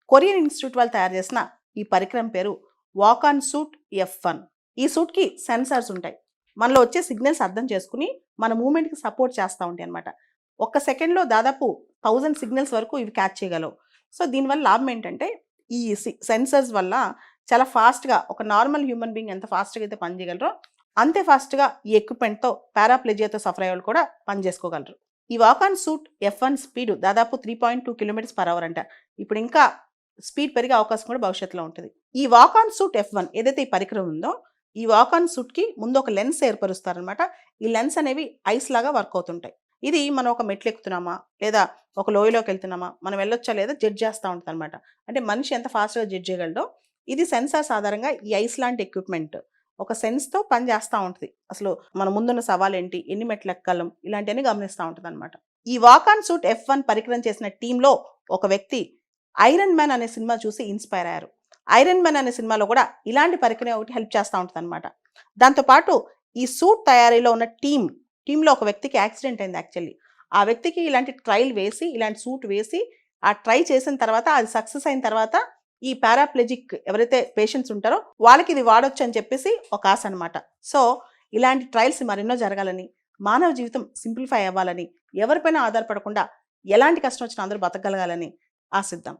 Korean institute వాళ్ళు తయారు చేసిన ఈ పరికరం పేరు వాక్ ఆన్ సూట్ F1. ఈ సూట్కి సెన్సార్స్ ఉంటాయి. మనలో వచ్చే సిగ్నల్స్ అర్థం చేసుకుని మన మూమెంట్కి సపోర్ట్ చేస్తూ ఉంటాయి అనమాట. ఒక్క సెకండ్లో దాదాపు 1000 సిగ్నల్స్ వరకు ఇవి క్యాచ్ చేయగలవు. సో దీనివల్ల లాభం ఏంటంటే ఈ సెన్సర్స్ వల్ల చాలా ఫాస్ట్గా ఒక నార్మల్ హ్యూమన్ బీయింగ్ ఎంత ఫాస్ట్గా అయితే పనిచేయగలరో అంతే ఫాస్ట్గా ఈ ఎక్విప్మెంట్తో పారాప్లెజియాతో సఫర్ అయ్యే వాళ్ళు కూడా పనిచేసుకోగలరు. ఈ walk on suit F1 speed దాదాపు 3.2 km/h అంట. ఇప్పుడు ఇంకా స్పీడ్ పెరిగే అవకాశం కూడా భవిష్యత్తులో ఉంటుంది. ఈ వాక్ ఆన్ సూట్ F1 ఏదైతే ఈ పరికరం ఉందో ఈ వాక్ ఆన్ సూట్కి ముందు ఒక లెన్స్ ఏర్పరుస్తారనమాట. ఈ లెన్స్ అనేవి ఐస్ లాగా వర్క్ అవుతుంటాయి. ఇది మనం ఒక మెట్లు ఎక్కుతున్నామా లేదా ఒక లోయలోకి వెళ్తున్నామా మనం వెళ్ళొచ్చా లేదా జడ్జ్ చేస్తూ ఉంటుంది అనమాట. అంటే మనిషి ఎంత ఫాస్ట్గా జడ్జ్ చేయగలడో ఇది సెన్సార్స్ ఆధారంగా ఈ ఐస్ లాంటి ఎక్విప్మెంట్ ఒక సెన్స్తో పని చేస్తూ ఉంటుంది. అసలు మన ముందున్న సవాల్ ఏంటి, ఎన్ని మెట్లు ఎక్కగలం, ఇలాంటివన్నీ గమనిస్తూ ఉంటుంది అనమాట. ఈ వాక్ ఆన్ సూట్ F1 పరికరం చేసిన టీంలో ఒక వ్యక్తి ఐరన్ మ్యాన్ అనే సినిమా చూసి ఇన్స్పైర్ అయ్యారు. ఐరన్ మ్యాన్ అనే సినిమాలో కూడా ఇలాంటి పరికరం ఒకటి హెల్ప్ చేస్తూ ఉంటుంది అనమాట. దాంతోపాటు ఈ సూట్ తయారీలో ఉన్న టీంలో ఒక వ్యక్తికి యాక్సిడెంట్ అయింది యాక్చువల్లీ. ఆ వ్యక్తికి ఇలాంటి ట్రైల్ వేసి ఇలాంటి సూట్ వేసి ఆ ట్రై చేసిన తర్వాత అది సక్సెస్ అయిన తర్వాత ఈ పారాప్లెజిక్ ఎవరైతే పేషెంట్స్ ఉంటారో వాళ్ళకి ఇది వాడొచ్చు అని చెప్పేసి ఒక ఆశ అనమాట. సో ఇలాంటి ట్రయల్స్ మరెన్నో జరగాలని, మానవ జీవితం సింప్లిఫై అవ్వాలని, ఎవరిపైనా ఆధారపడకుండా ఎలాంటి కష్టం వచ్చినా అందరూ బతకగలగాలని ఆశిద్దాం.